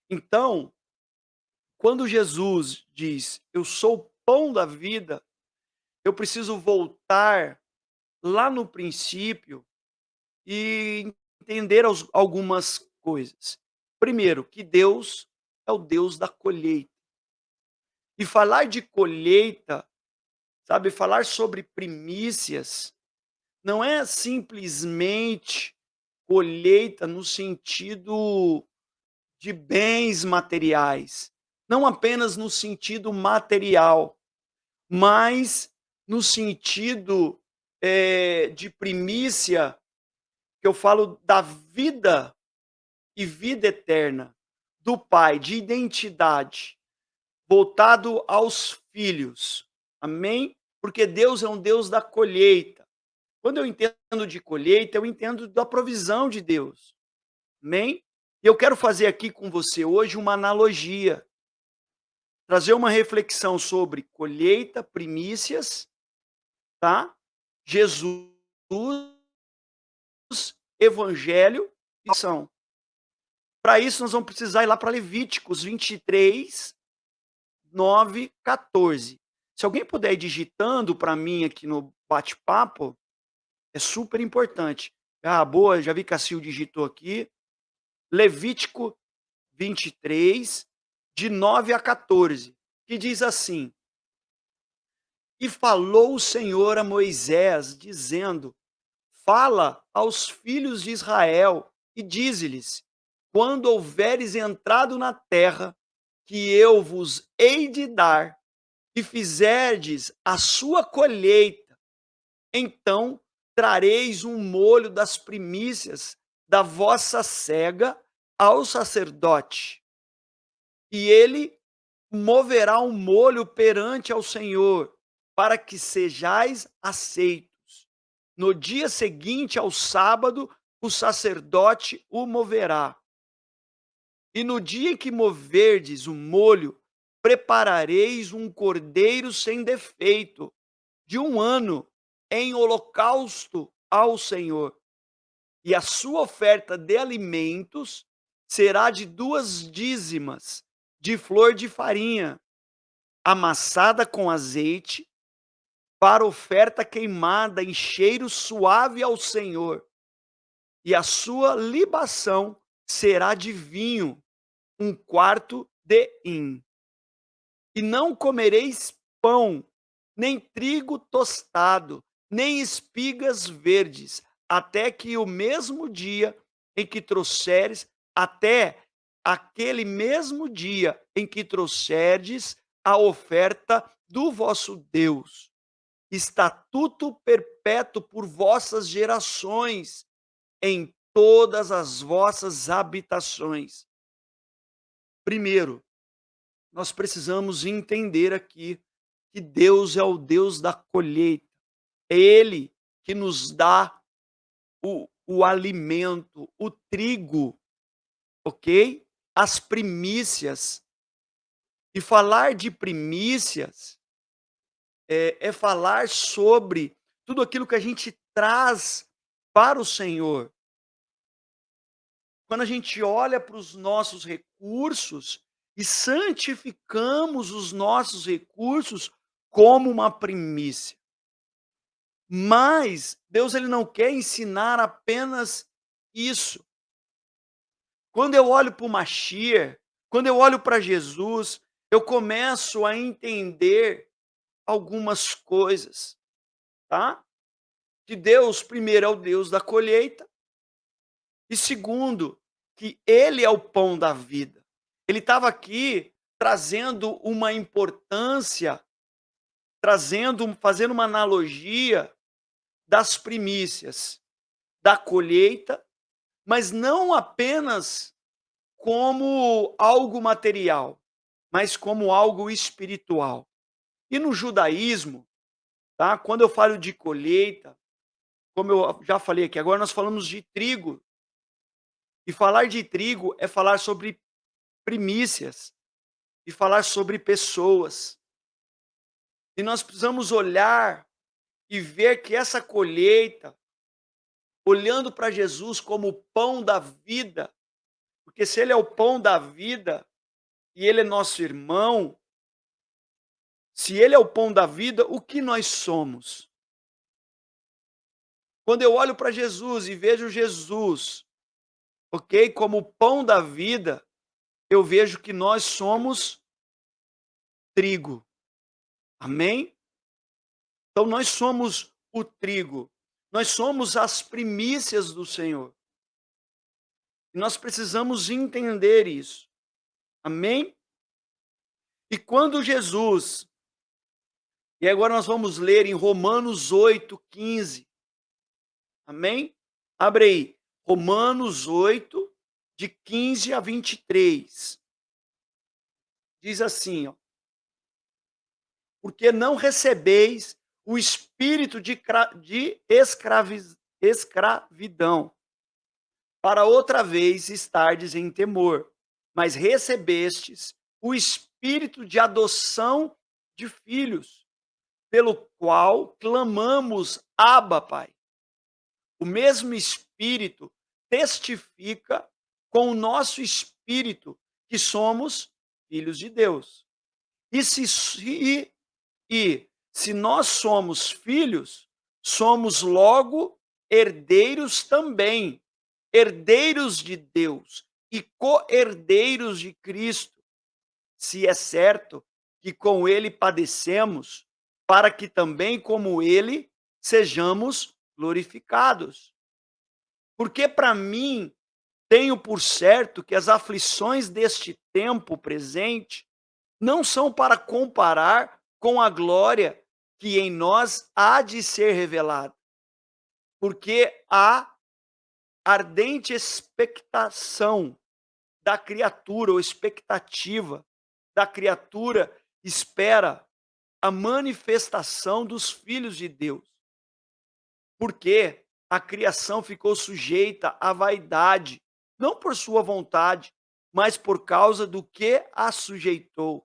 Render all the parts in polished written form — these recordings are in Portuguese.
Então, quando Jesus diz: "Eu sou o pão da vida", eu preciso voltar lá no princípio e entender algumas coisas. Primeiro, que Deus é o Deus da colheita. E falar de colheita, sabe, falar sobre primícias, não é simplesmente colheita no sentido de bens materiais, não apenas no sentido material, mas no sentido, de primícia, que eu falo da vida e vida eterna do Pai, de identidade, voltado aos filhos. Amém? Porque Deus é um Deus da colheita. Quando eu entendo de colheita, eu entendo da provisão de Deus. Amém? E eu quero fazer aqui com você hoje uma analogia, trazer uma reflexão sobre colheita, primícias, tá? Jesus, evangelho e ação. Para isso, nós vamos precisar ir lá para Levíticos 23, 9, 14. Se alguém puder ir digitando para mim aqui no bate-papo, é super importante. Ah, boa, já vi que a Sil digitou aqui. Levítico 23, de 9 a 14, que diz assim: E falou o Senhor a Moisés, dizendo: Fala aos filhos de Israel e dize-lhes: Quando houveres entrado na terra que eu vos hei de dar, e fizerdes a sua colheita, então trareis um molho das primícias da vossa cega ao sacerdote, e ele moverá um molho perante ao Senhor, para que sejais aceitos. No dia seguinte ao sábado, o sacerdote o moverá. E no dia em que moverdes o molho, preparareis um cordeiro sem defeito, de 1 ano, em holocausto ao Senhor. E a sua oferta de alimentos será de 2 dízimas de flor de farinha, amassada com azeite, para oferta queimada em cheiro suave ao Senhor. E a sua libação será de vinho, 1/4 de hin. E não comereis pão, nem trigo tostado, nem espigas verdes, até que o mesmo dia em que trouxeres, até aquele mesmo dia em que trouxerdes a oferta do vosso Deus. Estatuto perpétuo por vossas gerações, em todas as vossas habitações. Primeiro, nós precisamos entender aqui que Deus é o Deus da colheita. É Ele que nos dá o alimento, o trigo, ok? As primícias. E falar de primícias é falar sobre tudo aquilo que a gente traz para o Senhor. Quando a gente olha para os nossos recursos e santificamos os nossos recursos como uma primícia. Mas Deus ele não quer ensinar apenas isso. Quando eu olho para o Mashiach, quando eu olho para Jesus, eu começo a entender algumas coisas, tá? Que Deus, primeiro, é o Deus da colheita, e segundo, que Ele é o pão da vida. Ele estava aqui trazendo uma importância, fazendo uma analogia das primícias, da colheita, mas não apenas como algo material, mas como algo espiritual. E no judaísmo, tá? Quando eu falo de colheita, como eu já falei aqui, agora nós falamos de trigo. E falar de trigo é falar sobre primícias e falar sobre pessoas. E nós precisamos olhar e ver que essa colheita, olhando para Jesus como o pão da vida, Porque se ele é o pão da vida e ele é nosso irmão, se ele é o pão da vida, o que nós somos? Quando eu olho para Jesus e vejo Jesus, ok, como o pão da vida, eu vejo que nós somos trigo. Amém? Então nós somos o trigo. Nós somos as primícias do Senhor. E nós precisamos entender isso. Amém? E quando Jesus, e agora nós vamos ler em Romanos 8:15. Amém? Abre aí. Romanos 8, de 15 a 23. Diz assim, ó: porque não recebeis o espírito de escravidão, para outra vez estardes em temor, mas recebestes o espírito de adoção de filhos, pelo qual clamamos: Abba, Pai. O mesmo Espírito testifica com o nosso espírito que somos filhos de Deus. E se nós somos filhos, somos logo herdeiros também, herdeiros de Deus e co-herdeiros de Cristo, se é certo que com ele padecemos, para que também como ele sejamos glorificados. Porque para mim, tenho por certo que as aflições deste tempo presente não são para comparar com a glória que em nós há de ser revelada. Porque há ardente expectação da criatura, ou expectativa da criatura, espera a manifestação dos filhos de Deus. Porque a criação ficou sujeita à vaidade, não por sua vontade, mas por causa do que a sujeitou,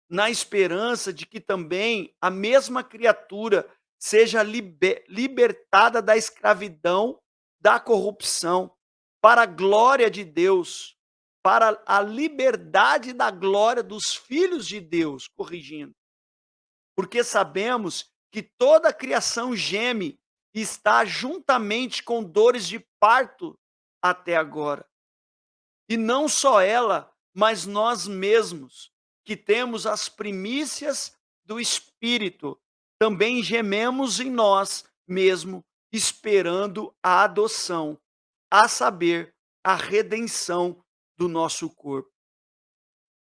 na esperança de que também a mesma criatura seja libertada da escravidão, da corrupção, para a glória de Deus, para a liberdade da glória dos filhos de Deus, corrigindo. Porque sabemos que toda a criação geme e está juntamente com dores de parto até agora. E não só ela, mas nós mesmos, que temos as primícias do Espírito, também gememos em nós mesmo, esperando a adoção, a saber, a redenção do nosso corpo.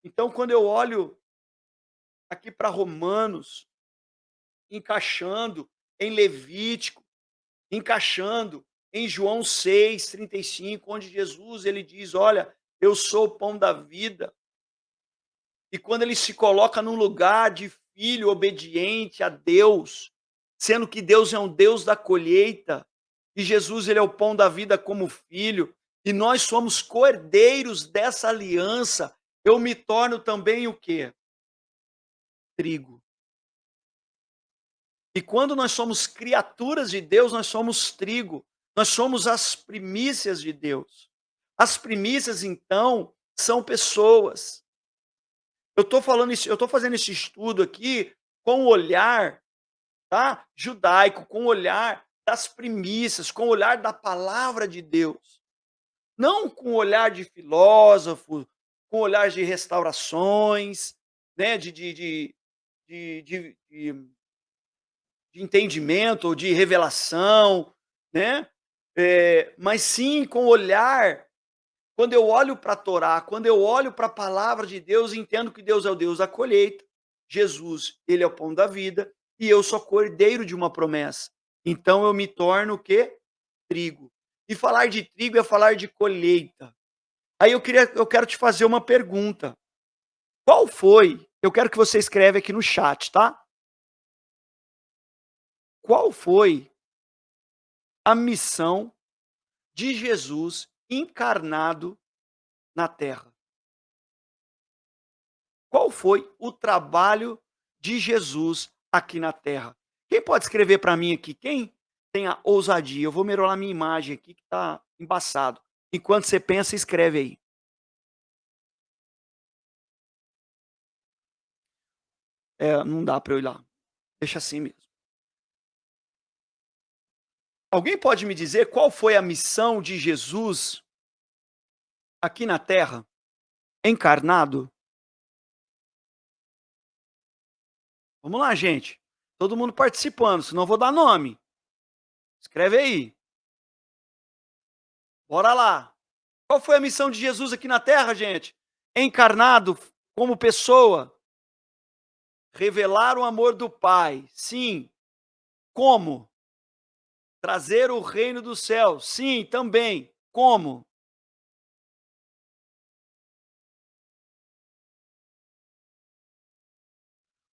Então, quando eu olho aqui para Romanos, encaixando em Levítico, encaixando em João 6:35, onde Jesus ele diz: olha, eu sou o pão da vida. E quando ele se coloca num lugar de filho obediente a Deus, sendo que Deus é um Deus da colheita, e Jesus ele é o pão da vida como filho, e nós somos co-herdeiros dessa aliança, eu me torno também o quê? Trigo. E quando nós somos criaturas de Deus, nós somos trigo. Nós somos as primícias de Deus. As primícias, então, são pessoas. Eu estou fazendo esse estudo aqui com o olhar, tá, judaico, com o olhar das primícias, com o olhar da palavra de Deus. Não com o olhar de filósofo, com o olhar de restaurações, né, de entendimento ou de revelação, né? Mas sim com olhar, quando eu olho para a Torá, quando eu olho para a palavra de Deus, entendo que Deus é o Deus da colheita, Jesus, ele é o pão da vida, e eu sou cordeiro de uma promessa. Então eu me torno o quê? Trigo. E falar de trigo é falar de colheita. Aí eu quero te fazer uma pergunta. Qual foi? Eu quero que você escreva aqui no chat, tá? Qual foi a missão de Jesus encarnado na terra? Qual foi o trabalho de Jesus aqui na terra? Quem pode escrever para mim aqui? Quem tem a ousadia? Eu vou melhorar minha imagem aqui que está embaçado. Enquanto você pensa, escreve aí. Não dá para eu ir lá. Deixa assim mesmo. Alguém pode me dizer qual foi a missão de Jesus aqui na Terra, encarnado? Vamos lá, gente. Todo mundo participando, senão eu vou dar nome. Escreve aí. Bora lá. Qual foi a missão de Jesus aqui na Terra, gente? Encarnado como pessoa, revelar o amor do Pai. Sim. Como? Trazer o reino do céu. Sim, também. Como?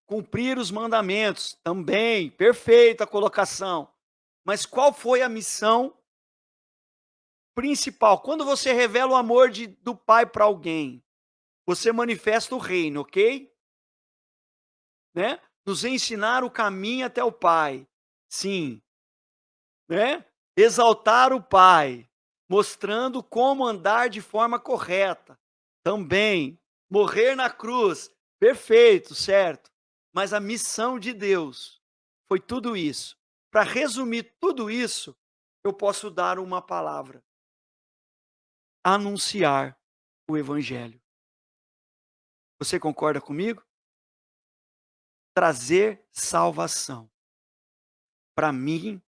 Cumprir os mandamentos. Também. Perfeita colocação. Mas qual foi a missão principal? Quando você revela o amor do Pai para alguém, você manifesta o reino, ok? Né? Nos ensinar o caminho até o Pai. Sim. Né? Exaltar o Pai, mostrando como andar de forma correta. Também. Morrer na cruz. Perfeito, certo. Mas a missão de Deus foi tudo isso. Para resumir tudo isso, eu posso dar uma palavra: anunciar o Evangelho. Você concorda comigo? Trazer salvação para mim,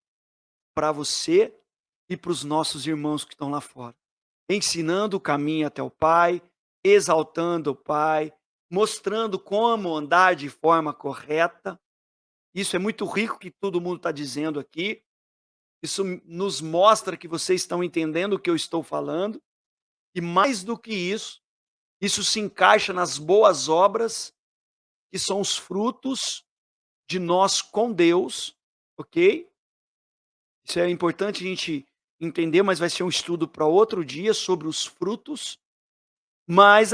para você e para os nossos irmãos que estão lá fora. Ensinando o caminho até o Pai, exaltando o Pai, mostrando como andar de forma correta. Isso é muito rico que todo mundo está dizendo aqui. Isso nos mostra que vocês estão entendendo o que eu estou falando. E mais do que isso se encaixa nas boas obras, que são os frutos de nós com Deus, ok? Isso é importante a gente entender, mas vai ser um estudo para outro dia sobre os frutos. Mas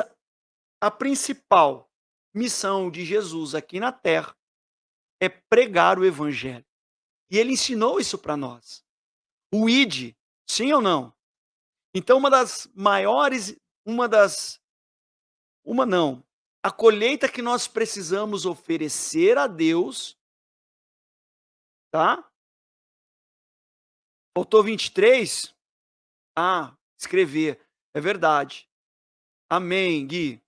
a principal missão de Jesus aqui na Terra é pregar o Evangelho. E ele ensinou isso para nós. O ide, sim ou não? Então, uma não, a colheita que nós precisamos oferecer a Deus, tá? Faltou 23? Ah, escrever. É verdade. Amém, Gui.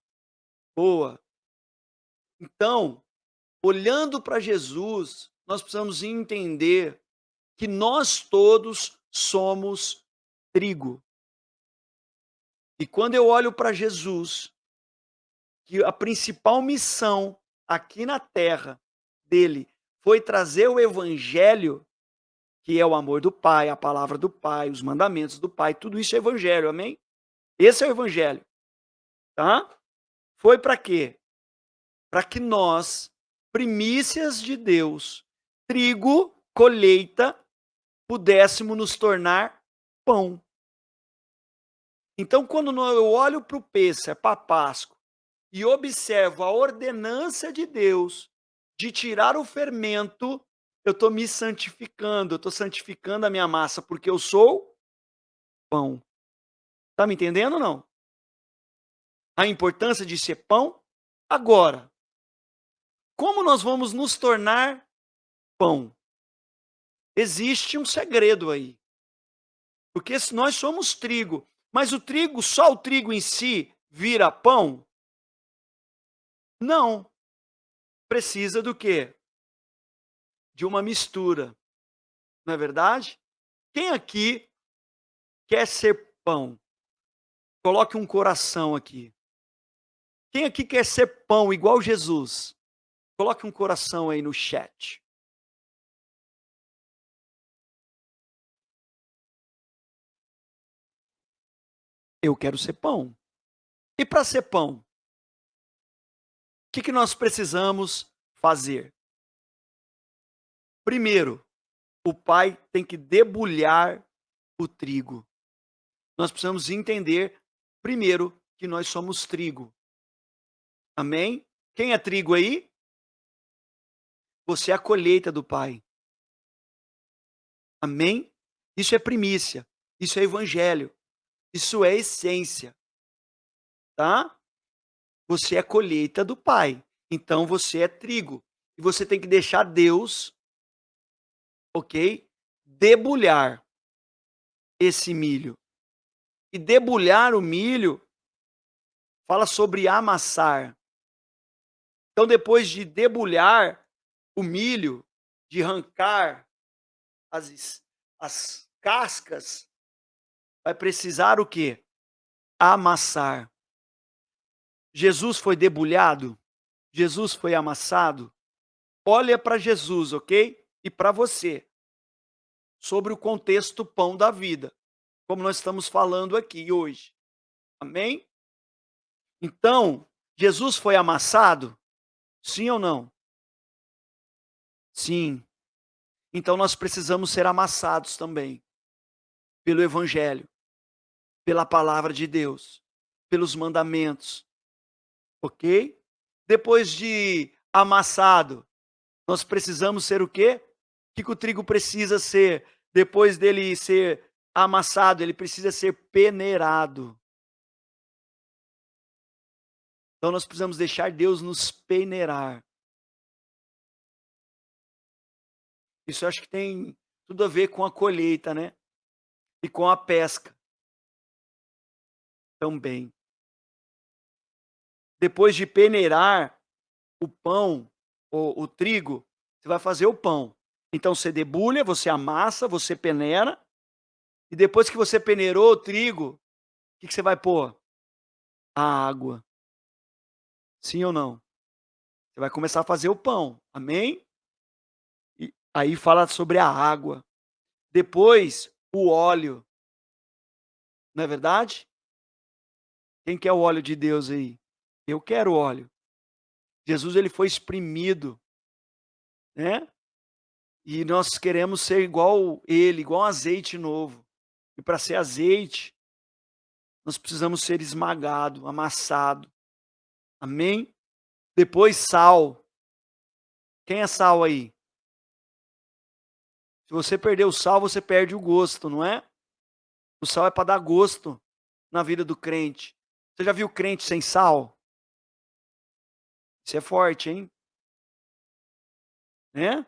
Boa. Então, olhando para Jesus, nós precisamos entender que nós todos somos trigo. E quando eu olho para Jesus, que a principal missão aqui na terra dele foi trazer o evangelho, que é o amor do Pai, a palavra do Pai, os mandamentos do Pai, tudo isso é evangelho, amém? Esse é o evangelho, tá? Foi para quê? Para que nós, primícias de Deus, trigo, colheita, pudéssemos nos tornar pão. Então, quando eu olho para o Pêssego, para a Páscoa, e observo a ordenança de Deus de tirar o fermento, eu estou me santificando, eu estou santificando a minha massa, porque eu sou pão. Está me entendendo ou não? A importância de ser pão? Agora, como nós vamos nos tornar pão? Existe um segredo aí. Porque nós somos trigo, mas o trigo, só o trigo em si, vira pão? Não. Precisa do quê? De uma mistura. Não é verdade? Quem aqui quer ser pão? Coloque um coração aqui. Quem aqui quer ser pão igual Jesus? Coloque um coração aí no chat. Eu quero ser pão. E para ser pão, o que nós precisamos fazer? Primeiro, o pai tem que debulhar o trigo. Nós precisamos entender, primeiro, que nós somos trigo. Amém? Quem é trigo aí? Você é a colheita do Pai. Amém? Isso é primícia. Isso é evangelho. Isso é essência. Tá? Você é a colheita do Pai. Então você é trigo. E você tem que deixar Deus, ok, debulhar esse milho. E debulhar o milho fala sobre amassar. Então, depois de debulhar o milho, de arrancar as cascas, vai precisar o quê? Amassar. Jesus foi debulhado? Jesus foi amassado? Olha para Jesus, ok? E para você, sobre o contexto pão da vida, como nós estamos falando aqui hoje. Amém? Então, Jesus foi amassado? Sim ou não? Sim. Então nós precisamos ser amassados também pelo evangelho, pela palavra de Deus, pelos mandamentos, ok? Depois de amassado, nós precisamos ser o quê? O que o trigo precisa ser? Depois dele ser amassado, ele precisa ser peneirado. Então nós precisamos deixar Deus nos peneirar. Isso eu acho que tem tudo a ver com a colheita, né? E com a pesca também. Depois de peneirar o pão, o trigo, você vai fazer o pão. Então você debulha, você amassa, você peneira, e depois que você peneirou o trigo, o que você vai pôr? A água. Sim ou não? Você vai começar a fazer o pão, amém? E aí fala sobre a água. Depois, o óleo. Não é verdade? Quem quer o óleo de Deus aí? Eu quero óleo. Jesus, ele foi exprimido, né? E nós queremos ser igual ele, igual azeite novo. E para ser azeite, nós precisamos ser esmagado, amassado. Amém? Depois sal. Quem é sal aí? Se você perder o sal, você perde o gosto, não é? O sal é para dar gosto na vida do crente. Você já viu crente sem sal? Isso é forte, hein? Né?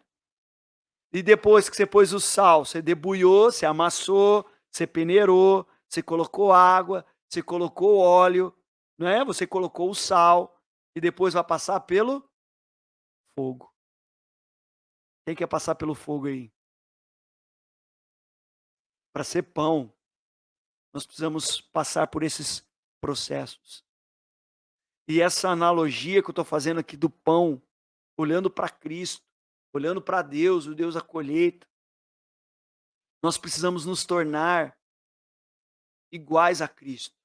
E depois que você pôs o sal, você debulhou, você amassou, você peneirou, você colocou água, você colocou óleo, não é? Você colocou o sal e depois vai passar pelo fogo. Quem quer passar pelo fogo aí? Para ser pão, nós precisamos passar por esses processos. E essa analogia que eu estou fazendo aqui do pão, olhando para Cristo, olhando para Deus, o Deus da colheita, nós precisamos nos tornar iguais a Cristo.